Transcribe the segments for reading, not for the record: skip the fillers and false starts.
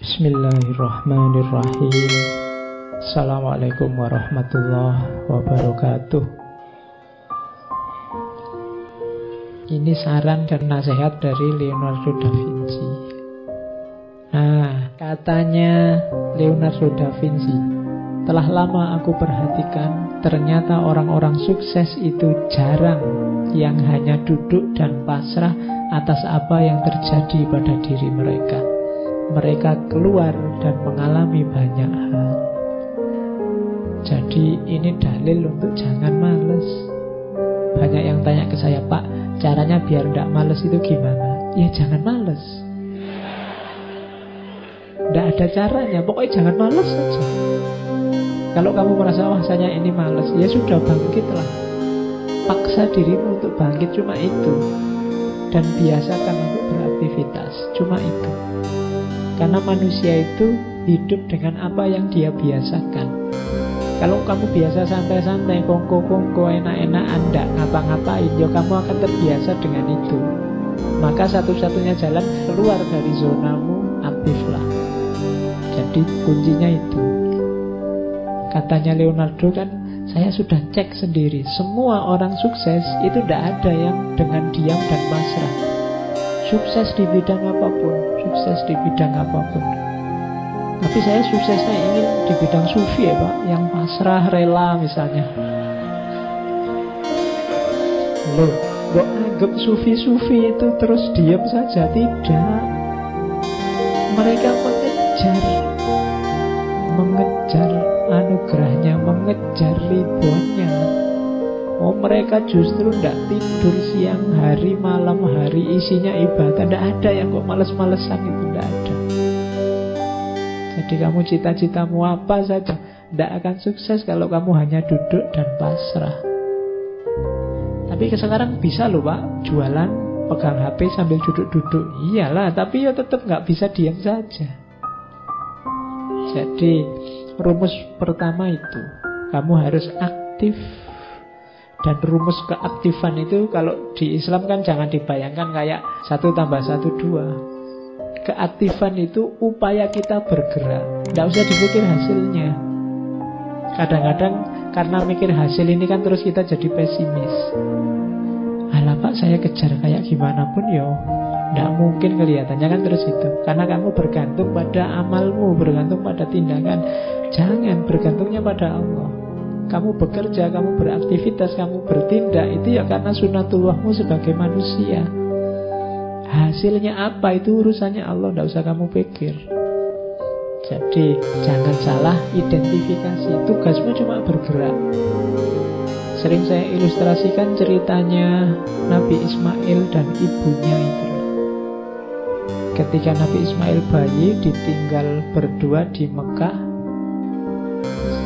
Bismillahirrahmanirrahim. Assalamualaikum warahmatullahi wabarakatuh. Ini saran dan nasihat dari Leonardo da Vinci. Nah, katanya Leonardo da Vinci, telah lama aku perhatikan, ternyata orang-orang sukses itu jarang yang hanya duduk dan pasrah atas apa yang terjadi pada diri mereka. Mereka keluar dan mengalami banyak hal. Jadi ini dalil untuk jangan males. Banyak yang tanya ke saya, Pak, caranya biar tidak males itu gimana? Ya jangan males. Tidak ada caranya, pokoknya jangan males saja. Kalau kamu merasa saya ini males, ya sudah, bangkitlah. Paksa dirimu untuk bangkit, cuma itu. Dan biasakan untuk beraktivitas, cuma itu. Karena manusia itu hidup dengan apa yang dia biasakan. Kalau kamu biasa santai-santai, kongko-kongko, enak-enakan, ndak ngapa-ngapain, ya kamu akan terbiasa dengan itu. Maka satu-satunya jalan keluar dari zonamu, aktiflah. Jadi kuncinya itu. Katanya Leonardo kan, saya sudah cek sendiri, semua orang sukses itu tidak ada yang dengan diam dan pasrah. Sukses di bidang apapun, sukses di bidang apapun. Tapi saya suksesnya ingin di bidang sufi ya Pak, yang pasrah, rela misalnya. Loh, kok anggap sufi-sufi itu terus diam saja? Tidak. Mereka mengejar anugerahnya, mengejar ridhonya. Oh, mereka justru tidak tidur siang hari, malam hari, isinya ibadah. Tidak ada yang kok males-malesan itu, tidak ada. Jadi kamu cita-citamu apa saja, tidak akan sukses kalau kamu hanya duduk dan pasrah. Tapi sekarang bisa loh Pak, jualan, pegang HP sambil duduk-duduk. Iyalah, tapi ya tetap nggak bisa diam saja. Jadi rumus pertama itu, kamu harus aktif. Dan rumus keaktifan itu kalau di Islam kan jangan dibayangkan kayak 1 tambah 1 2. Keaktifan itu upaya kita bergerak, tidak usah dipikir hasilnya. Kadang-kadang karena mikir hasil ini kan terus kita jadi pesimis. Alah Pak, saya kejar kayak gimana pun yo tidak mungkin kelihatannya kan terus itu. Karena kamu bergantung pada amalmu, bergantung pada tindakan. Jangan, bergantungnya pada Allah. Kamu bekerja, kamu beraktivitas, kamu bertindak, itu ya karena sunatullahmu sebagai manusia. Hasilnya apa itu urusannya Allah, tidak usah kamu pikir. Jadi jangan salah identifikasi. Tugasmu cuma bergerak. Sering saya ilustrasikan ceritanya Nabi Ismail dan ibunya itu. Ketika Nabi Ismail bayi ditinggal berdua di Mekah,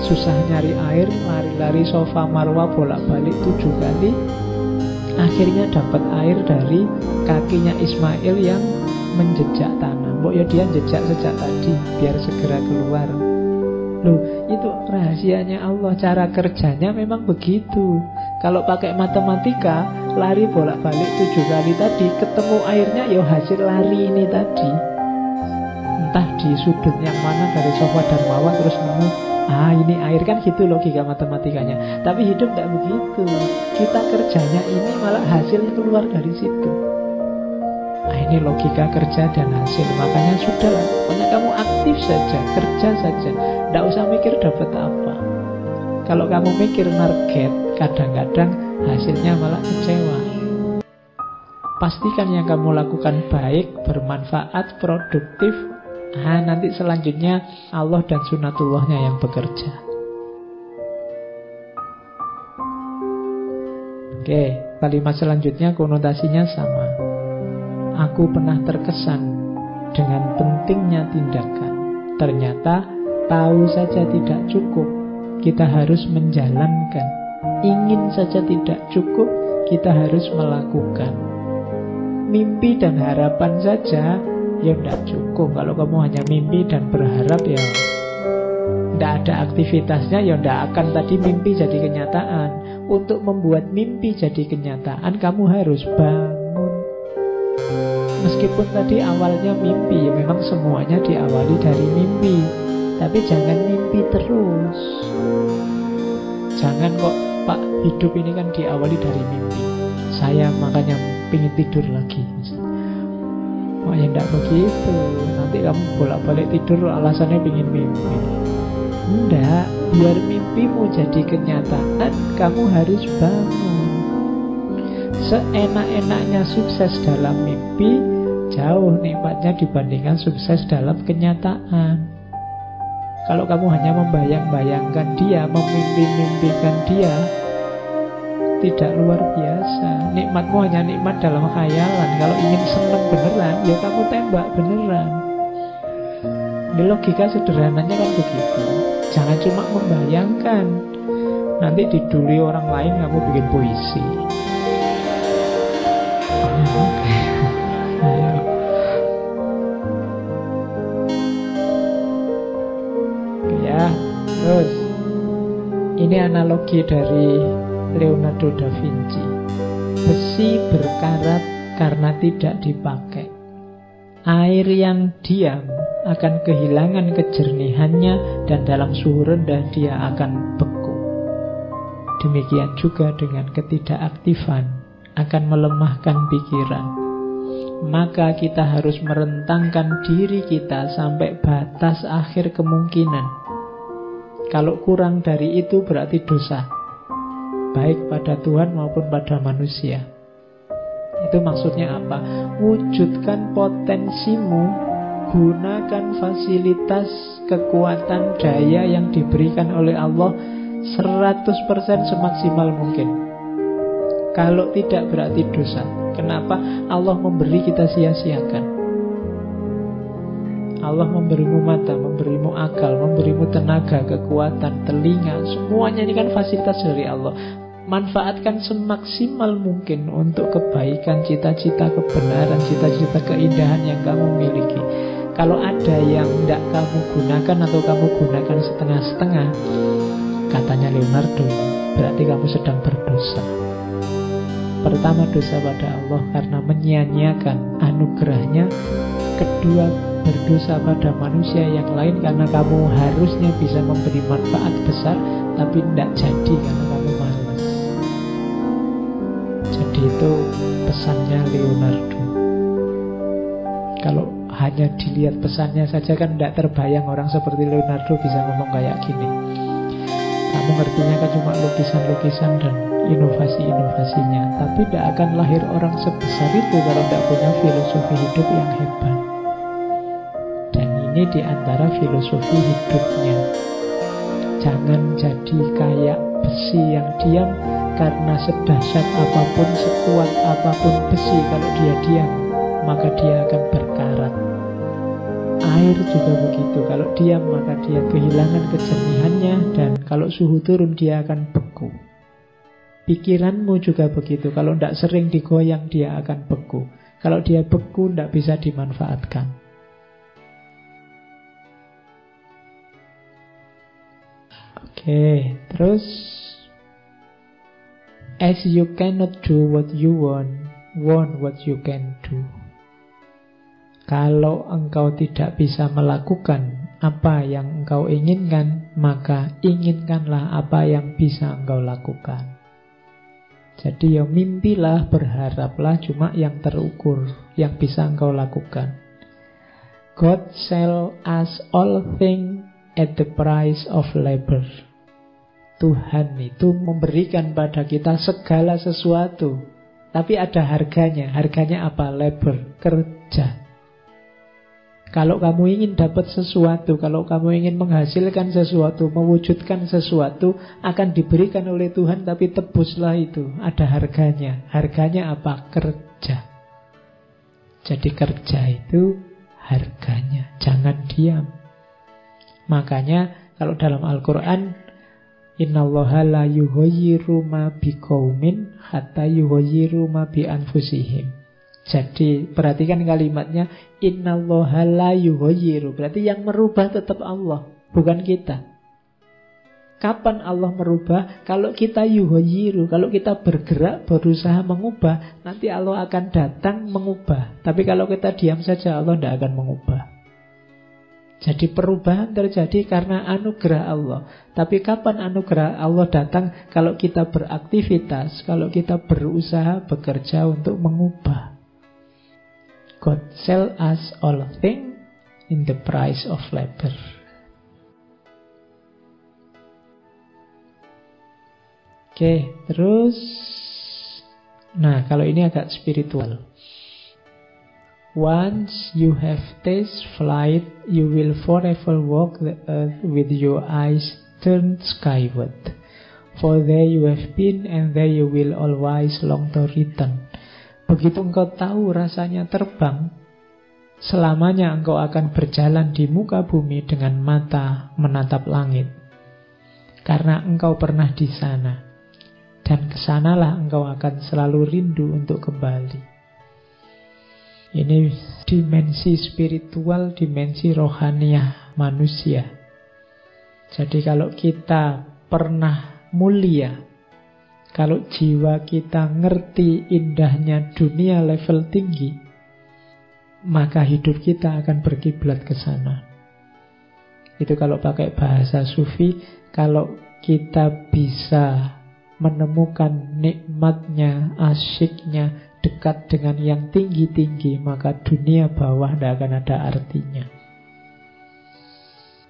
susah nyari air, lari-lari Safa Marwa bolak-balik 7 kali. Akhirnya dapat air dari kakinya Ismail yang menjejak tanah. Mbok ya dia jejak sejak tadi biar segera keluar. Loh, itu rahasianya Allah. Cara kerjanya memang begitu. Kalau pakai matematika, lari bolak-balik 7 kali tadi, ketemu airnya ya hasil lari ini tadi. Entah di sudut yang mana dari Safa dan Marwa terus nemu, ini air, kan gitu logika matematikanya. Tapi hidup tidak begitu. Kita kerjanya ini malah hasil keluar dari situ. Ini logika kerja dan hasil. Makanya sudahlah, pokoknya kamu aktif saja, kerja saja, tidak usah mikir dapat apa. Kalau kamu mikir target, kadang-kadang hasilnya malah kecewa. Pastikan yang kamu lakukan baik, bermanfaat, produktif. Nanti selanjutnya Allah dan sunatullahnya yang bekerja. Oke, kalimat selanjutnya konotasinya sama. Aku pernah terkesan dengan pentingnya tindakan. Ternyata tahu saja tidak cukup, kita harus menjalankan. Ingin saja tidak cukup, kita harus melakukan. Mimpi dan harapan saja ya tidak cukup. Kalau kamu hanya mimpi dan berharap, ya tidak ada aktivitasnya, ya tidak akan tadi mimpi jadi kenyataan. Untuk membuat mimpi jadi kenyataan, kamu harus bangun. Meskipun tadi awalnya mimpi, ya memang semuanya diawali dari mimpi. Tapi jangan mimpi terus. Jangan kok, Pak, hidup ini kan diawali dari mimpi. Saya makanya pengen tidur lagi. Oh ya enggak begitu. Nanti kamu bolak-balik tidur alasannya pengen mimpi. Enggak, biar mimpimu jadi kenyataan, kamu harus bangun. Seenak-enaknya sukses dalam mimpi jauh nikmatnya dibandingkan sukses dalam kenyataan. Kalau kamu hanya membayang-bayangkan dia, memimpi-mimpikan dia, tidak luar biasa. Nikmatmu hanya nikmat dalam khayalan. Kalau ingin senang beneran, ya kamu tembak beneran. Ini logika sederhananya kan begitu. Jangan cuma membayangkan, nanti diduli orang lain kamu bikin puisi. Ya, terus ini analogi dari Leonardo da Vinci. Besi berkarat karena tidak dipakai. Air yang diam akan kehilangan kejernihannya dan dalam suhu rendah dia akan beku. Demikian juga dengan ketidakaktifan akan melemahkan pikiran. Maka kita harus merentangkan diri kita sampai batas akhir kemungkinan. Kalau kurang dari itu berarti dosa, baik pada Tuhan maupun pada manusia. Itu maksudnya apa? Wujudkan potensimu, gunakan fasilitas, kekuatan, daya yang diberikan oleh Allah 100% semaksimal mungkin. Kalau tidak berarti dosa. Kenapa? Allah memberi, kita sia-siakan. Allah memberimu mata, memberimu akal, memberimu tenaga, kekuatan, telinga. Semuanya ini kan fasilitas dari Allah. Manfaatkan semaksimal mungkin untuk kebaikan, cita-cita kebenaran, cita-cita keindahan yang kamu miliki. Kalau ada yang tidak kamu gunakan atau kamu gunakan setengah-setengah, katanya Leonardo, berarti kamu sedang berdosa. Pertama, dosa pada Allah karena menyia-nyiakan anugerahnya. Kedua, berdosa pada manusia yang lain karena kamu harusnya bisa memberi manfaat besar, tapi tidak jadi karena kamu malas. Jadi itu pesannya Leonardo. Kalau hanya dilihat pesannya saja kan tidak terbayang orang seperti Leonardo bisa ngomong kayak gini. Kamu ngertinya kan cuma lukisan-lukisan dan inovasi-inovasinya, tapi tidak akan lahir orang sebesar itu kalau tidak punya filosofi hidup yang hebat. Dan ini diantara filosofi hidupnya. Jangan jadi kayak besi yang diam, karena sedahsyat apapun, sekuat apapun besi, kalau dia diam maka dia akan berkarat. Air juga begitu, kalau diam maka dia kehilangan kejernihannya, dan kalau suhu turun dia akan beku. Pikiranmu juga begitu, kalau tidak sering digoyang dia akan beku. Kalau dia beku tidak bisa dimanfaatkan. Oke, terus as you cannot do what you want what you can do. Kalau engkau tidak bisa melakukan apa yang engkau inginkan, maka inginkanlah apa yang bisa engkau lakukan. Jadi ya mimpilah, berharaplah, cuma yang terukur, yang bisa engkau lakukan. God sell us all things at the price of labor. Tuhan itu memberikan pada kita segala sesuatu, tapi ada harganya. Harganya apa? Labor, kerja. Kalau kamu ingin dapat sesuatu, kalau kamu ingin menghasilkan sesuatu, mewujudkan sesuatu, akan diberikan oleh Tuhan, tapi tebuslah itu. Ada harganya. Harganya apa? Kerja. Jadi kerja itu harganya. Jangan diam. Makanya kalau dalam Al-Quran, innallaha la yughayyiru ma biqaumin hatta yughayyiru ma bi anfusihim. Jadi perhatikan kalimatnya, innallaha la yughayyiru. Berarti yang merubah tetap Allah, bukan kita. Kapan Allah merubah? Kalau kita yuhoyiru, kalau kita bergerak, berusaha mengubah, nanti Allah akan datang mengubah. Tapi kalau kita diam saja, Allah tidak akan mengubah. Jadi perubahan terjadi karena anugerah Allah. Tapi kapan anugerah Allah datang? Kalau kita beraktivitas, kalau kita berusaha, bekerja untuk mengubah. God sell us all things in the price of labor. Oke, terus nah, kalau ini agak spiritual. Once you have tasted flight, you will forever walk the earth with your eyes turned skyward. For there you have been, and there you will always long to return. Begitu engkau tahu rasanya terbang, selamanya engkau akan berjalan di muka bumi dengan mata menatap langit. Karena engkau pernah di sana. Dan kesanalah engkau akan selalu rindu untuk kembali. Ini dimensi spiritual, dimensi rohaniah manusia. Jadi kalau kita pernah mulia, kalau jiwa kita ngerti indahnya dunia level tinggi, maka hidup kita akan berkiblat ke sana. Itu kalau pakai bahasa sufi, kalau kita bisa menemukan nikmatnya, asyiknya, dekat dengan yang tinggi-tinggi, maka dunia bawah tidak akan ada artinya.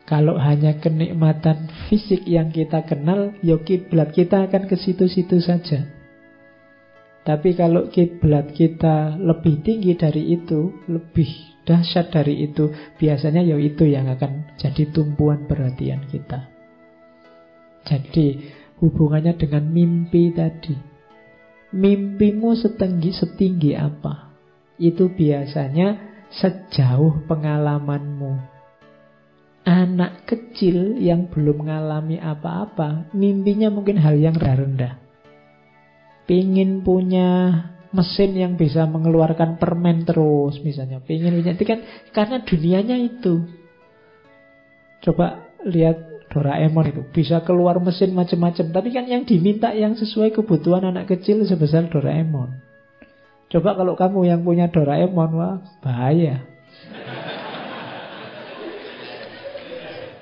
Kalau hanya kenikmatan fisik yang kita kenal, ya kiblat kita akan ke situ-situ saja. Tapi kalau kiblat kita lebih tinggi dari itu, lebih dahsyat dari itu, biasanya ya itu yang akan jadi tumpuan perhatian kita. Jadi hubungannya dengan mimpi tadi. Mimpimu setinggi apa? Itu biasanya sejauh pengalamanmu. Anak kecil yang belum mengalami apa-apa, mimpinya mungkin hal yang rendah. Pingin punya mesin yang bisa mengeluarkan permen terus, misalnya. Pingin punya, itu kan karena dunianya itu. Coba lihat Doraemon itu, bisa keluar mesin macam-macam. Tapi kan yang diminta yang sesuai kebutuhan anak kecil sebesar Doraemon. Coba kalau kamu yang punya Doraemon, wah bahaya.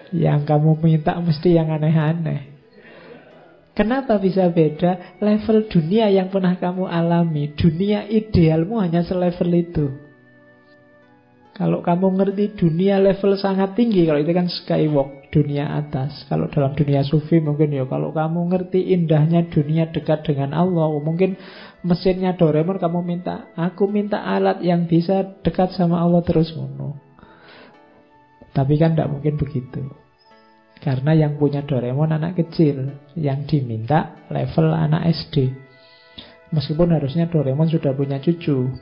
Yang kamu minta mesti yang aneh-aneh. Kenapa bisa beda? Level dunia yang pernah kamu alami, dunia idealmu hanya selevel itu. Kalau kamu ngerti dunia level sangat tinggi, kalau itu kan skywalk, dunia atas. Kalau dalam dunia sufi mungkin ya, kalau kamu ngerti indahnya dunia dekat dengan Allah, mungkin mesinnya Doraemon kamu minta, aku minta alat yang bisa dekat sama Allah terus ngono. Tapi kan tidak mungkin begitu. Karena yang punya Doraemon anak kecil, yang diminta level anak SD. Meskipun harusnya Doraemon sudah punya cucu.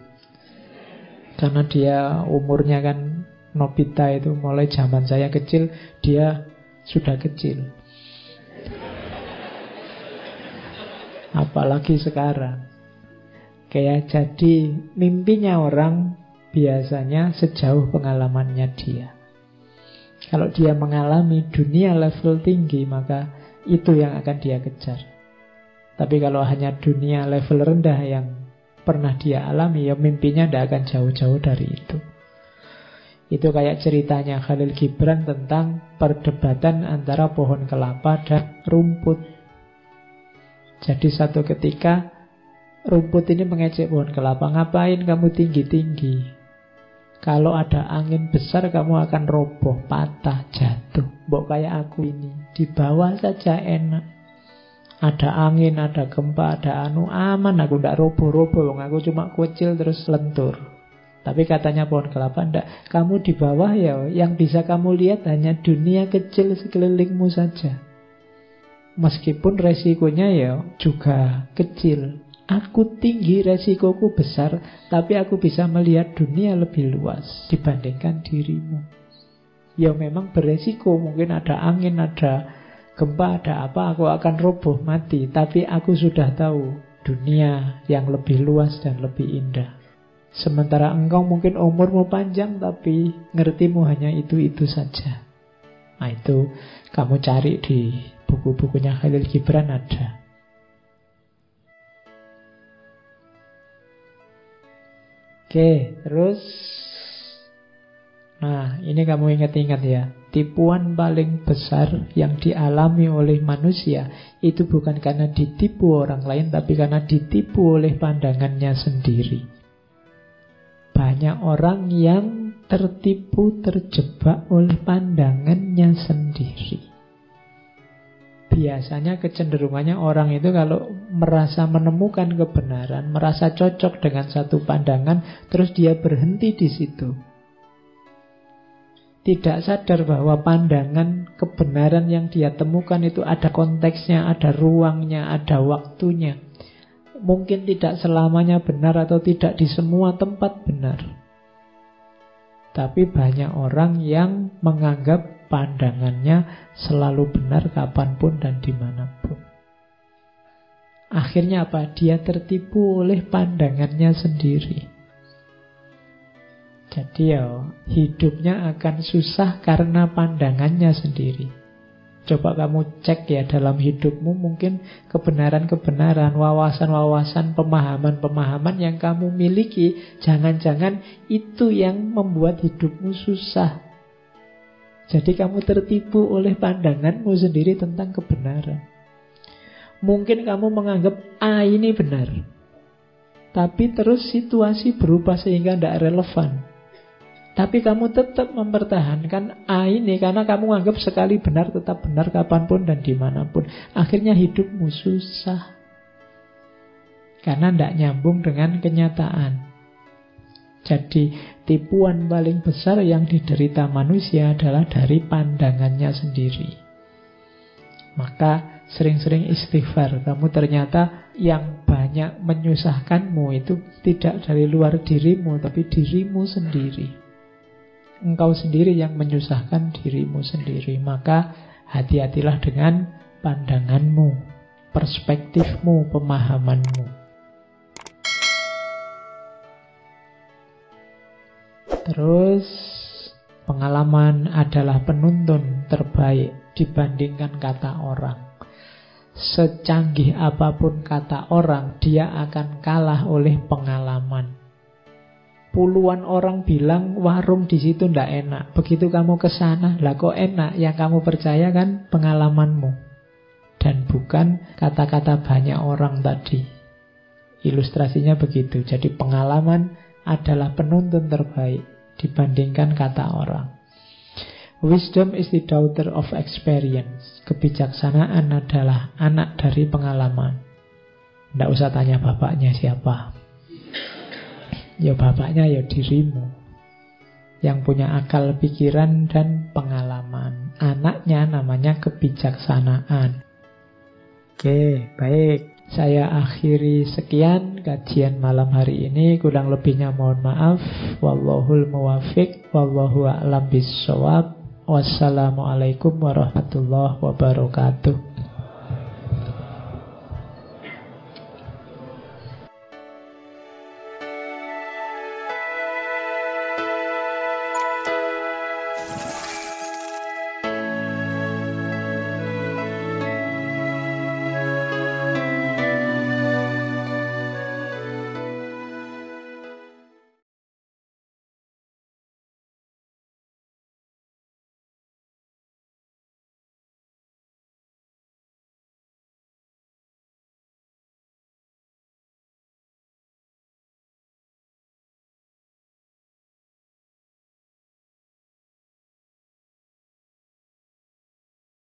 Karena dia umurnya kan Nobita itu mulai zaman saya kecil, dia sudah kecil. Apalagi sekarang. Kayak jadi mimpinya orang biasanya sejauh pengalamannya dia. Kalau dia mengalami dunia level tinggi, maka itu yang akan dia kejar. Tapi kalau hanya dunia level rendah yang pernah dia alami, ya mimpinya tidak akan jauh-jauh dari itu. Itu kayak ceritanya Khalil Gibran tentang perdebatan antara pohon kelapa dan rumput. Jadi satu ketika rumput ini mengejek pohon kelapa, ngapain kamu tinggi-tinggi? Kalau ada angin besar kamu akan roboh, patah, jatuh. Mbok kayak aku ini, di bawah saja enak. Ada angin, ada gempa, ada aman, aku ndak roboh-roboh, aku cuma kecil terus lentur. Tapi katanya pohon kelapa, ndak, kamu di bawah ya, yang bisa kamu lihat hanya dunia kecil sekelilingmu saja. Meskipun resikonya ya juga kecil. Aku tinggi, resikoku besar, tapi aku bisa melihat dunia lebih luas dibandingkan dirimu. Ya memang beresiko, mungkin ada angin, ada gempa, ada apa, aku akan roboh, mati. Tapi aku sudah tahu dunia yang lebih luas dan lebih indah. Sementara engkau mungkin umurmu panjang, tapi ngertimu hanya itu-itu saja. Nah itu kamu cari di buku-bukunya Khalil Gibran ada. Oke, terus nah, ini kamu ingat-ingat ya. Tipuan paling besar yang dialami oleh manusia itu bukan karena ditipu orang lain, tapi karena ditipu oleh pandangannya sendiri. Banyak orang yang tertipu, terjebak oleh pandangannya sendiri. Biasanya kecenderungannya orang itu kalau merasa menemukan kebenaran, merasa cocok dengan satu pandangan, terus dia berhenti di situ. Tidak sadar bahwa pandangan kebenaran yang dia temukan itu ada konteksnya, ada ruangnya, ada waktunya. Mungkin tidak selamanya benar atau tidak di semua tempat benar. Tapi banyak orang yang menganggap pandangannya selalu benar kapanpun dan dimanapun. Akhirnya apa? Dia tertipu oleh pandangannya sendiri. Jadi ya, hidupnya akan susah karena pandangannya sendiri. Coba kamu cek ya dalam hidupmu, mungkin kebenaran-kebenaran, wawasan-wawasan, pemahaman-pemahaman yang kamu miliki, jangan-jangan itu yang membuat hidupmu susah. Jadi kamu tertipu oleh pandanganmu sendiri tentang kebenaran. Mungkin kamu menganggap A ini benar, tapi terus situasi berubah sehingga tidak relevan. Tapi kamu tetap mempertahankan A ini karena kamu anggap sekali benar tetap benar kapanpun dan dimanapun. Akhirnya hidupmu susah karena tidak nyambung dengan kenyataan. Jadi tipuan paling besar yang diderita manusia adalah dari pandangannya sendiri. Maka sering-sering istighfar. Kamu ternyata yang banyak menyusahkanmu itu tidak dari luar dirimu, tapi dirimu sendiri. Engkau sendiri yang menyusahkan dirimu sendiri. Maka hati-hatilah dengan pandanganmu, perspektifmu, pemahamanmu. Terus, pengalaman adalah penuntun terbaik dibandingkan kata orang. Secanggih apapun kata orang, dia akan kalah oleh pengalaman. Puluhan orang bilang warung di situ ndak enak. Begitu kamu ke sana, lah kok enak? Yang kamu percaya kan pengalamanmu dan bukan kata-kata banyak orang tadi. Ilustrasinya begitu. Jadi pengalaman adalah penuntun terbaik dibandingkan kata orang. Wisdom is the daughter of experience. Kebijaksanaan adalah anak dari pengalaman. Ndak usah tanya bapaknya siapa. Ya bapaknya ya dirimu yang punya akal pikiran dan pengalaman. Anaknya namanya kebijaksanaan. Oke, baik. Saya akhiri sekian kajian malam hari ini. Kurang lebihnya mohon maaf. Wallahul muwafiq. Wallahu a'lam bishawab. Wassalamualaikum warahmatullahi wabarakatuh.